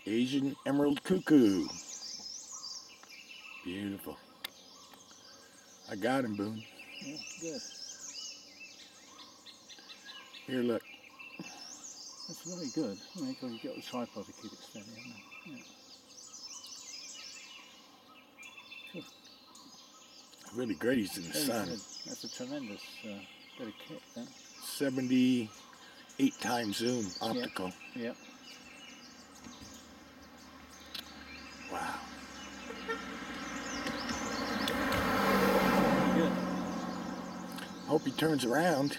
Asian Emerald Cuckoo. Beautiful. I got him, Boone. Yeah, good. Here, look. That's very good. Make sure you get the tripod to keep it steady. Yeah. Good. Really great he's in the Very sun. good. That's a tremendous bit of kit there. 78 times zoom optical. Yep. Wow. Good. Hope he turns around.